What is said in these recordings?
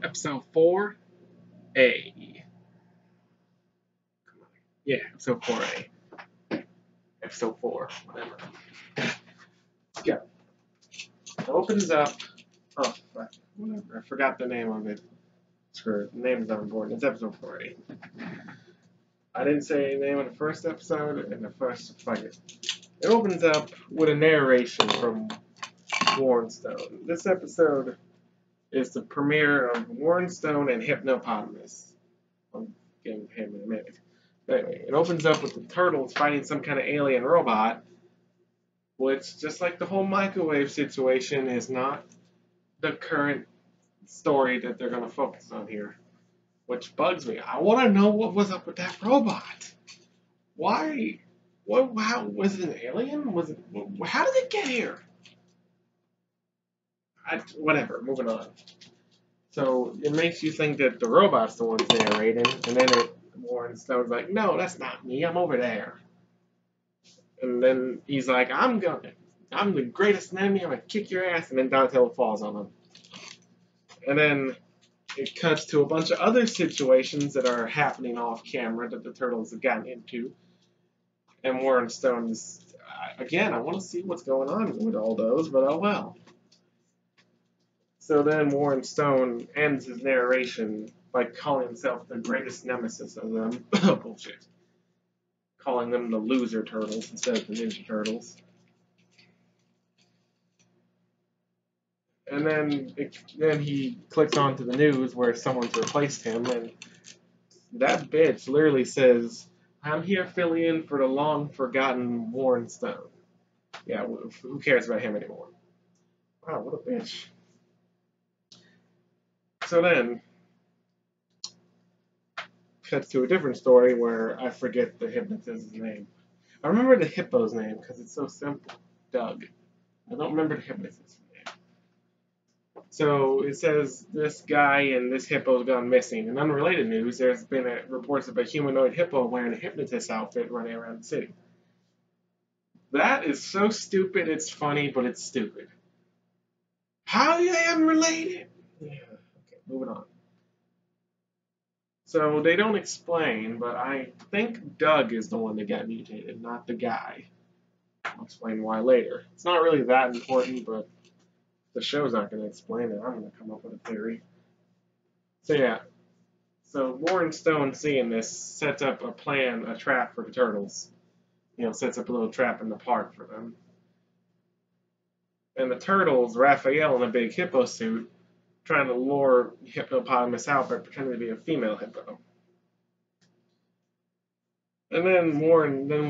Episode 4A. Yeah, episode 4A. Episode 4, whatever. Let's go. It opens up. Oh, whatever. I forgot the name of it. Screw it. The name's not important. It's episode 4A. I didn't say the name of the first episode, and the first. Fuck it. It opens up with a narration from Warren Stone. This episode is the premiere of Warren Stone and Hypnopotamus. I'll get to him in a minute. But anyway, it opens up with the turtles fighting some kind of alien robot, which, just like the whole microwave situation, is not the current story that they're going to focus on here, which bugs me. I want to know what was up with that robot. Why? What? How was it an alien? Was it? How did it get here? Whatever. Moving on. So it makes you think that the robot's the one's narrating, and then Warren Stone's like, "No, that's not me. I'm over there." And then he's like, I'm the greatest enemy. I'm gonna kick your ass." And then Donatello falls on him. And then it cuts to a bunch of other situations that are happening off camera that the turtles have gotten into. And Warren Stone's, again, I want to see what's going on with all those, but oh well. So then Warren Stone ends his narration by calling himself the greatest nemesis of them. Bullshit. Calling them the loser turtles instead of the Ninja Turtles. And then he clicks onto the news where someone's replaced him, and that bitch literally says, "I'm here filling in for the long-forgotten Warren Stone." Yeah, who cares about him anymore? Wow, what a bitch. So then, cuts to a different story where I forget the hypnotist's name. I remember the hippo's name because it's so simple. Doug. I don't remember the hypnotist's name. So it says this guy and this hippo's gone missing. In unrelated news, there's been reports of a humanoid hippo wearing a hypnotist outfit running around the city. That is so stupid, it's funny, but it's stupid. How are they unrelated? Yeah, okay, moving on. So they don't explain, but I think Doug is the one that got mutated, not the guy. I'll explain why later. It's not really that important, but the show's not going to explain it. I'm going to come up with a theory. So yeah. So Warren Stone, seeing this, sets up a trap for the turtles. Sets up a little trap in the park for them. And the turtles, Raphael in a big hippo suit, trying to lure Hypnopotamus out by pretending to be a female hippo. And then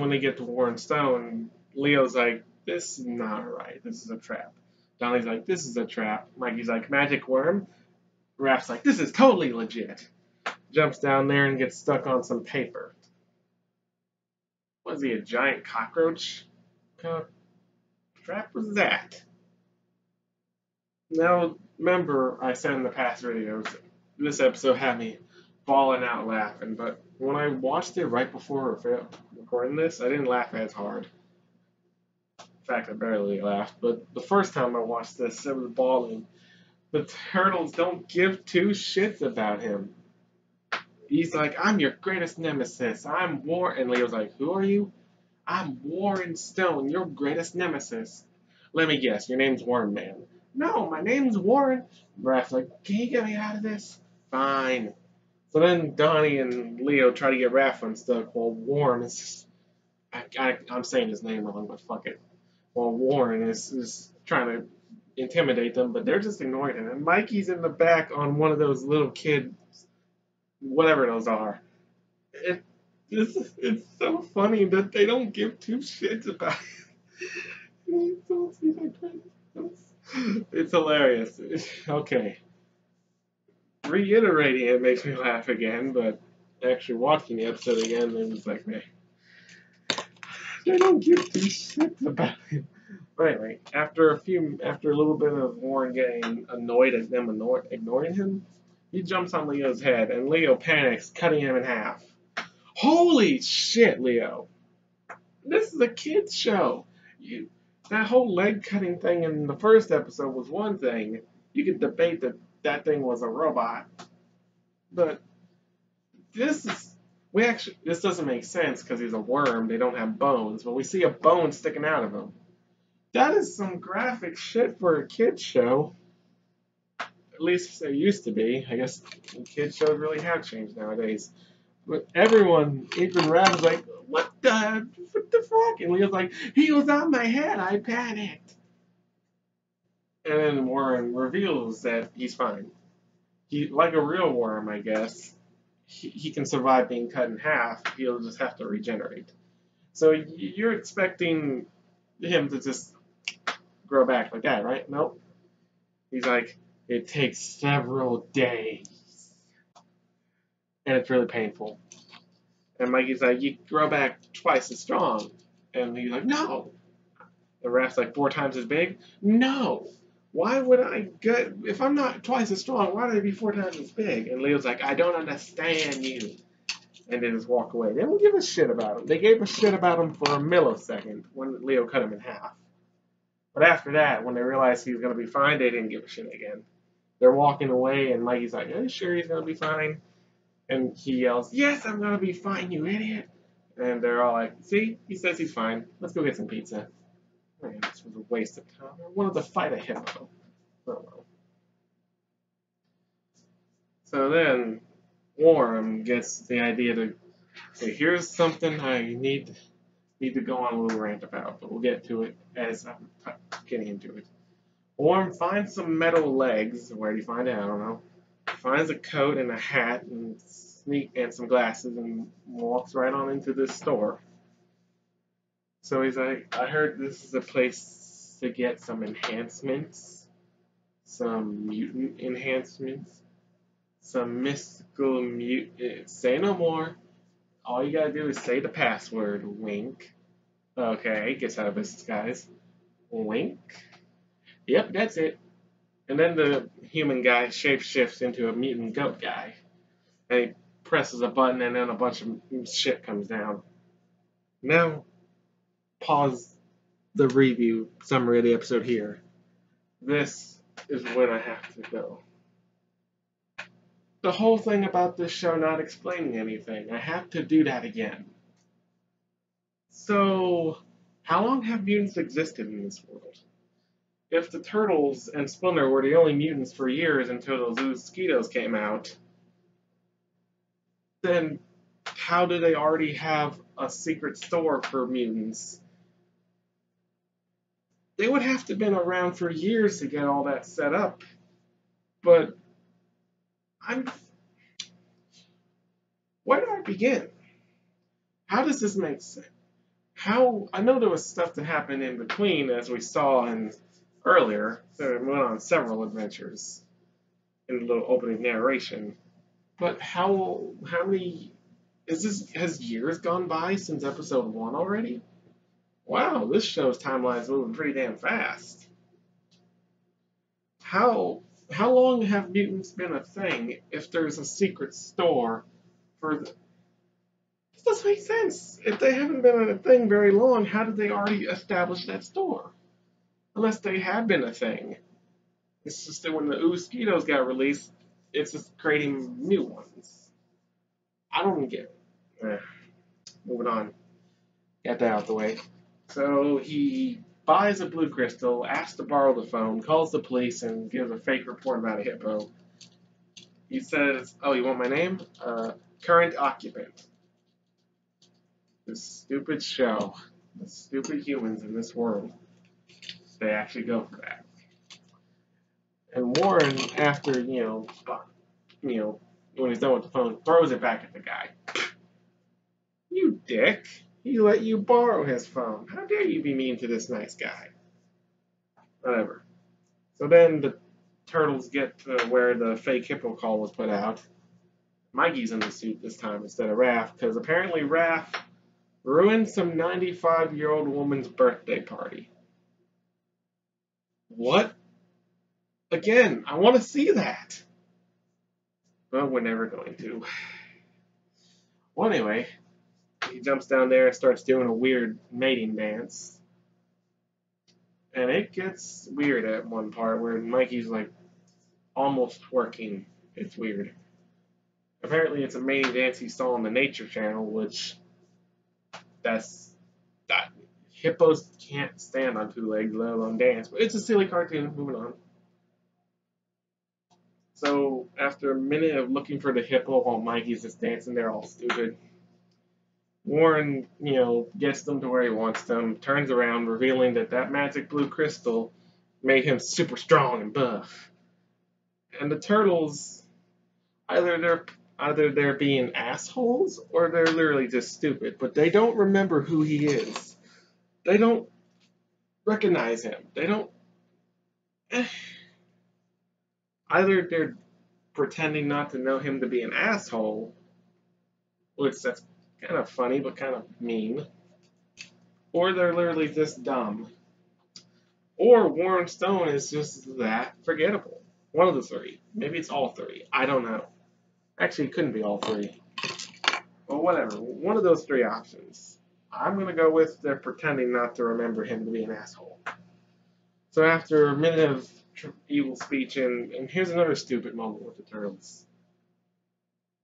when they get to Warren Stone, Leo's like, "This is not right. This is a trap." Donnie's like, "This is a trap." Mikey's like, "Magic worm." Raph's like, "This is totally legit." Jumps down there and gets stuck on some paper. Was he a giant cockroach? What trap was that? Now, remember, I said in the past videos, this episode had me falling out laughing, but when I watched it right before recording this, I didn't laugh as hard. In fact, I barely laughed, but the first time I watched this, it was bawling. The turtles don't give two shits about him. He's like, "I'm your greatest nemesis. I'm Warren." And Leo's like, "Who are you?" "I'm Warren Stone, your greatest nemesis." "Let me guess, your name's Worm Man." "No, my name's Warren." Raph's like, "Can you get me out of this?" "Fine." So then Donnie and Leo try to get Raph unstuck while Warren is just... I'm saying his name wrong, but fuck it. While Warren is trying to intimidate them, but they're just ignoring him. And Mikey's in the back on one of those little kids, whatever those are. It's so funny that they don't give two shits about it. It's hilarious. Okay. Reiterating it makes me laugh again, but actually watching the episode again, it was like, man, they don't give two shits about it. But anyway, after a little bit of Warren getting annoyed at them ignoring him, he jumps on Leo's head, and Leo panics, cutting him in half. Holy shit, Leo! This is a kids show. That whole leg cutting thing in the first episode was one thing. You could debate that that thing was a robot, but this is this doesn't make sense because he's a worm. They don't have bones, but we see a bone sticking out of him. That is some graphic shit for a kids show. At least they used to be. I guess kids shows really have changed nowadays. But everyone, even Rav, was like, what the fuck? And Leo's like, he was on my head. I panicked. And then Warren reveals that he's fine. He, like a real worm, I guess, he can survive being cut in half. He'll just have to regenerate. So you're expecting him to just grow back like that, right? Nope. He's like, it takes several days. And it's really painful. And Mikey's like, you grow back twice as strong. And he's like, no. The Raph's like, 4 times as big? No. Why would I get, if I'm not twice as strong, why would I be 4 times as big? And Leo's like, I don't understand you. And they just walk away. They don't give a shit about him. They gave a shit about him for a millisecond when Leo cut him in half. But after that, when they realized he was going to be fine, they didn't give a shit again. They're walking away, and Mikey's like, are you sure he's going to be fine? And he yells, yes, I'm going to be fine, you idiot. And they're all like, see, he says he's fine. Let's go get some pizza. Man, this was a waste of time. I wanted to fight a hippo. Oh well. So then, Warren gets the idea to say, here's something I need to go on a little rant about, but we'll get to it as I'm getting into it. Warren finds some metal legs. Where do you find it? I don't know. Finds a coat and a hat and some glasses and walks right on into this store. So he's like, I heard this is a place to get some enhancements, some mutant enhancements, some mystical mutant. Say no more. All you gotta do is say the password. Wink. Okay, gets out of business, guys. Wink. Yep, that's it. And then the human guy shapeshifts into a mutant goat guy. And he presses a button and then a bunch of shit comes down. Now, pause the review summary of the episode here. This is when I have to go. The whole thing about this show not explaining anything, I have to do that again. So, how long have mutants existed in this world? If the Turtles and Splinter were the only mutants for years until those mosquitoes came out, then how do they already have a secret store for mutants? They would have to have been around for years to get all that set up. But where do I begin? How does this make sense? I know there was stuff that happened in between, as we saw earlier. So we went on several adventures in the little opening narration. But how many has years gone by since episode 1 already? Wow, this show's timeline's moving pretty damn fast. How long have mutants been a thing if there's a secret store for this doesn't make sense. If they haven't been a thing very long, how did they already establish that store? Unless they have been a thing. It's just that when the mosquitoes got released, it's just creating new ones. I don't get it. Moving on. Got that out the way. So he buys a blue crystal, asks to borrow the phone, calls the police, and gives a fake report about a hippo. He says, oh, you want my name? Current occupant. This stupid show. The stupid humans in this world. They actually go for that. And Warren, after, when he's done with the phone, throws it back at the guy. You dick. He let you borrow his phone. How dare you be mean to this nice guy? Whatever. So then the turtles get to where the fake hippo call was put out. Mikey's in the suit this time instead of Raph, because apparently Raph ruined some 95-year-old woman's birthday party. What? Again, I want to see that. But we're never going to. Well, anyway, he jumps down there and starts doing a weird mating dance. And it gets weird at one part where Mikey's like, almost twerking. It's weird. Apparently, it's a mating dance he saw on the Nature Channel, which that's that hippos can't stand on two legs, let alone dance. But it's a silly cartoon. Moving on. So after a minute of looking for the hippo while Mikey's just dancing, they're all stupid. Warren, gets them to where he wants them, turns around, revealing that that magic blue crystal made him super strong and buff. And the turtles, either they're being assholes or they're literally just stupid, but they don't remember who he is. They don't recognize him. They don't. Either they're pretending not to know him to be an asshole, which that's kind of funny but kind of mean, or they're literally just dumb. Or Warren Stone is just that forgettable. One of the three. Maybe it's all three. I don't know. Actually, it couldn't be all three. Well, whatever. One of those three options. I'm going to go with they're pretending not to remember him to be an asshole. So after a minute of evil speech, and here's another stupid moment with the turtles.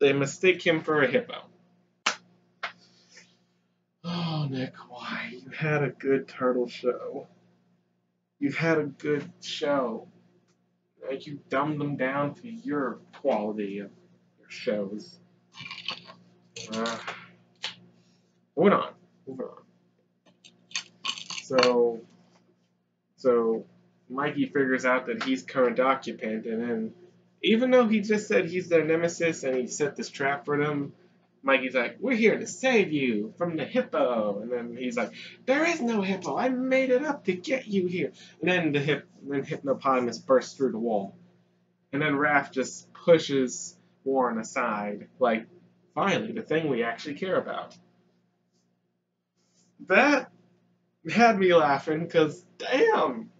They mistake him for a hippo. Oh, Nick, why? You had a good turtle show. You've had a good show. Like, you dumbed them down to your quality of your shows. Moving on. So Mikey figures out that he's current occupant, and then even though he just said he's their nemesis and he set this trap for them, Mikey's like, "We're here to save you from the hippo," and then he's like, "There is no hippo. I made it up to get you here." And then the hippopotamus bursts through the wall, and then Raph just pushes Warren aside, like, finally, the thing we actually care about. That had me laughing because, damn,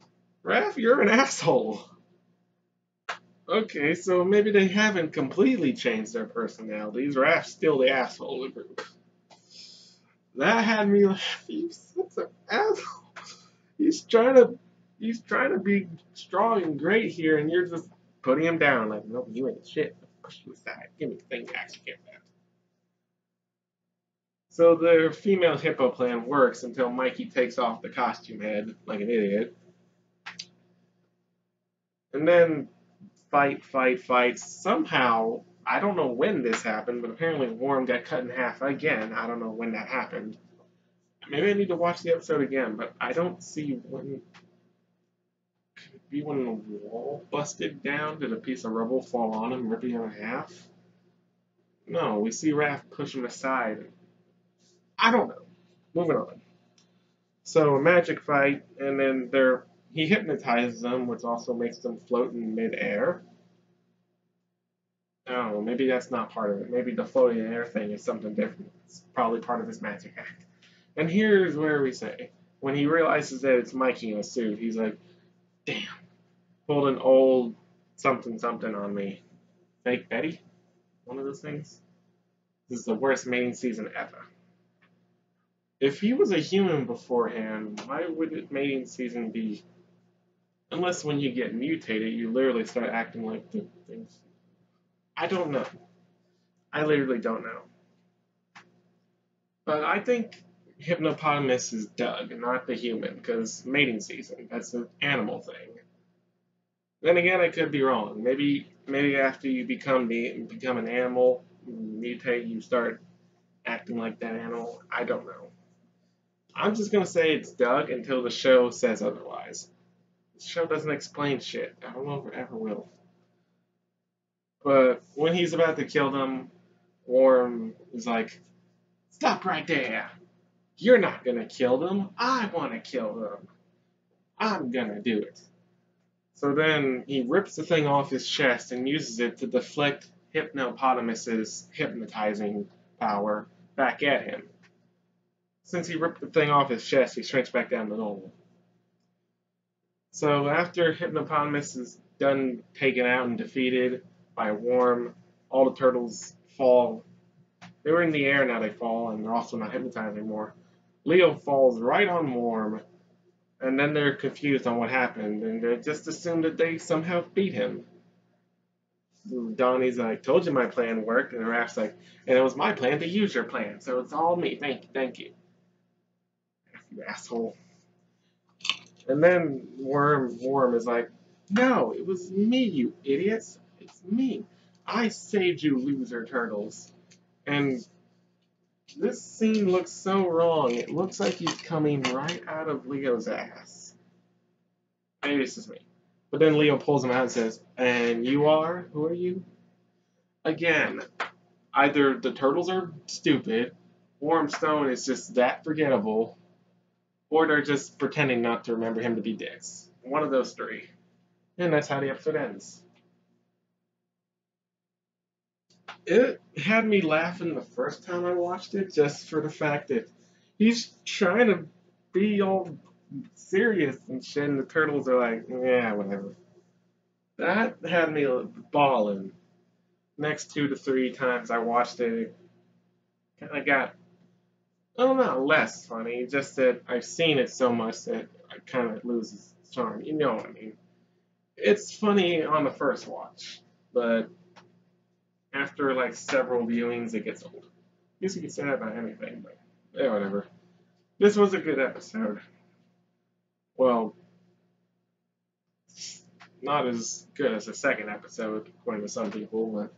Raph, you're an asshole. Okay, so maybe they haven't completely changed their personalities. Raph's still the asshole of the group. That had me laugh. You such an asshole. He's trying to be strong and great here, and you're just putting him down. Like, nope, you ain't shit. Push you aside. Give me the thing you actually care about. So the female hippo plan works until Mikey takes off the costume head like an idiot. And then fight. Somehow, I don't know when this happened, but apparently Warren got cut in half again. I don't know when that happened. Maybe I need to watch the episode again, but I don't see when. Could it be when the wall busted down? Did a piece of rubble fall on him, ripping him in half? No, we see Raph push him aside. I don't know. Moving on. So a magic fight, and then he hypnotizes them, which also makes them float in midair. I don't know, maybe that's not part of it. Maybe the floating air thing is something different. It's probably part of his magic act. And here's where we say, when he realizes that it's Mikey in a suit, he's like, damn, pulled an old something on me. Fake Betty? One of those things? This is the worst mating season ever. If he was a human beforehand, why would mating season be? Unless when you get mutated, you literally start acting like the things. I don't know. I literally don't know. But I think Hypnopotamus is Doug, not the human, because mating season, that's an animal thing. Then again, I could be wrong. Maybe after you become an animal, mutate, you start acting like that animal. I don't know. I'm just gonna say it's Doug until the show says otherwise. The show doesn't explain shit. I don't know if it ever will. But when he's about to kill them, Warren is like, "Stop right there. You're not gonna kill them. I wanna kill them. I'm gonna do it." So then he rips the thing off his chest and uses it to deflect Hypnopotamus's hypnotizing power back at him. Since he ripped the thing off his chest, he shrinks back down to normal. So after Hypnopotamus is done taken out and defeated by Worm, all the turtles fall. They were in the air, now they fall, and they're also not hypnotized anymore. Leo falls right on Worm, and then they're confused on what happened, and they just assume that they somehow beat him. Donnie's like, told you my plan worked, and Raph's like, and it was my plan to use your plan, so it's all me. Thank you, you asshole. And then Worm is like, no, it was me, you idiots. It's me. I saved you, loser turtles. And this scene looks so wrong. It looks like he's coming right out of Leo's ass. Maybe it's just me. But then Leo pulls him out and says, and you are? Who are you? Again, either the turtles are stupid, Warm Stone is just that forgettable, or they're just pretending not to remember him to be dicks. One of those three. And that's how the episode ends. It had me laughing the first time I watched it, just for the fact that he's trying to be all serious and shit, and the turtles are like, yeah, whatever. That had me balling. Next 2 to 3 times I watched it, it kind of got, I don't know, less funny. Just that I've seen it so much that I kind of loses its charm. You know what I mean? It's funny on the first watch, but after like several viewings, it gets old. I guess you could say that about anything, but yeah, whatever. This was a good episode. Well, not as good as the second episode, according to some people, but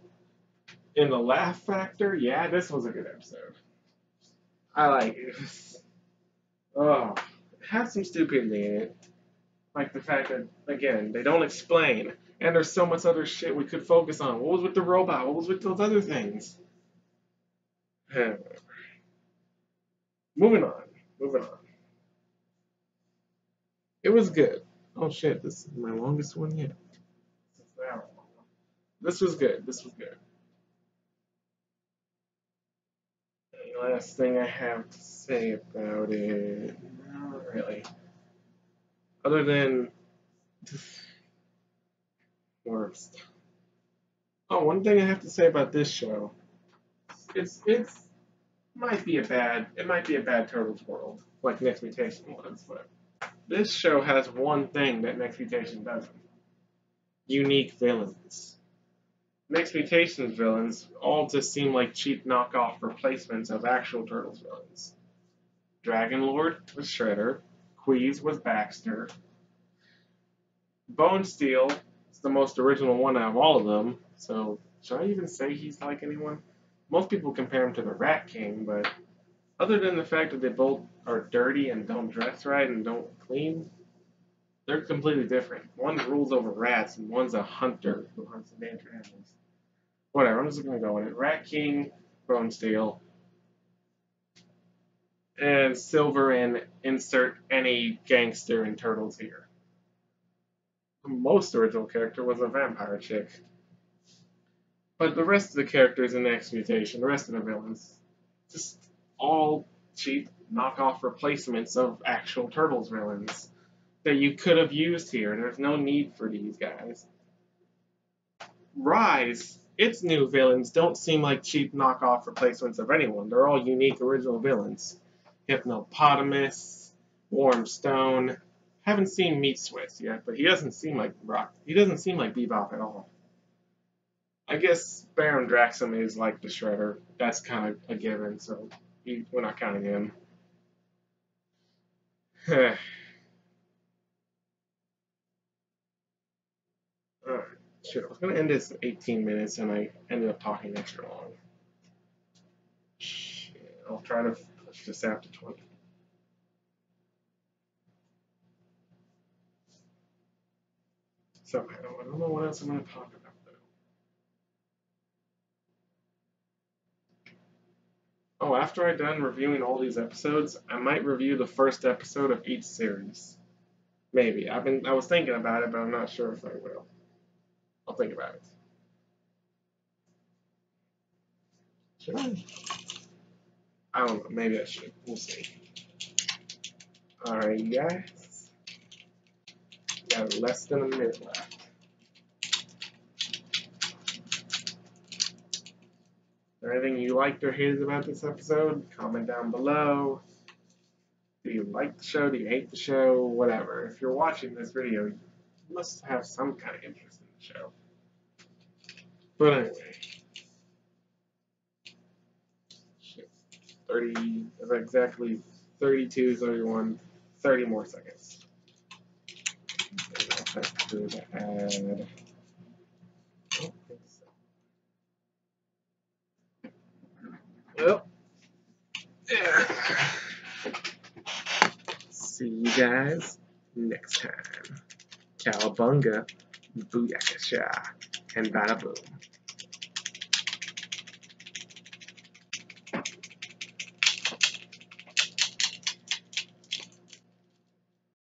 in the laugh factor, yeah, this was a good episode. I like it. Oh, it had some stupidity in it. Like the fact that, again, they don't explain, and there's so much other shit we could focus on. What was with the robot? What was with those other things? Moving on. Moving on. It was good. Oh shit, this is my longest one yet. This was good. This was good. The last thing I have to say about it, not really. Other than worst. Oh, one thing I have to say about this show. It's might be a bad Turtles world, like Next Mutation was, but this show has one thing that Next Mutation doesn't. Unique villains. Next Mutation's villains all just seem like cheap knockoff replacements of actual Turtles villains. Dragon Lord was Shredder, Queeze was Baxter, Bone Steel is the most original one out of all of them, so should I even say he's like anyone? Most people compare him to the Rat King, but other than the fact that they both are dirty and don't dress right and don't clean, they're completely different. One rules over rats and one's a hunter who hunts endangered animals. Whatever, I'm just gonna go with it. Rat King, Bone Steel, and Silver, and insert any gangster in Turtles here. The most original character was a vampire chick. But the rest of the characters in the X Mutation, the rest of the villains, just all cheap knockoff replacements of actual Turtles villains that you could have used here. There's no need for these guys. Rise, its new villains don't seem like cheap knockoff replacements of anyone. They're all unique original villains. Hypnopotamus, Warm Stone. Haven't seen Meat Swiss yet, but he doesn't seem like Rock. He doesn't seem like Bebop at all. I guess Baron Draxum is like the Shredder. That's kind of a given, so we're not counting him. Alright, shit, I was going to end this in 18 minutes, and I ended up talking extra long. Shit, I'll try to push this out to 20. So, I don't know what else I'm going to talk about, though. Oh, after I'm done reviewing all these episodes, I might review the first episode of each series. Maybe. I was thinking about it, but I'm not sure if I will. I'll think about it. Should I? I don't know. Maybe I should. We'll see. Alright, you guys. Got less than a minute left. Is there anything you liked or hated about this episode? Comment down below. Do you like the show? Do you hate the show? Whatever. If you're watching this video, you must have some kind of interest in the show. But anyway. Shit. 30, exactly 32, 31, 30 more seconds. I'll have to do to add. I don't think so. Well, yeah. See you guys next time. Cowabunga, booyakasha, and bada boom.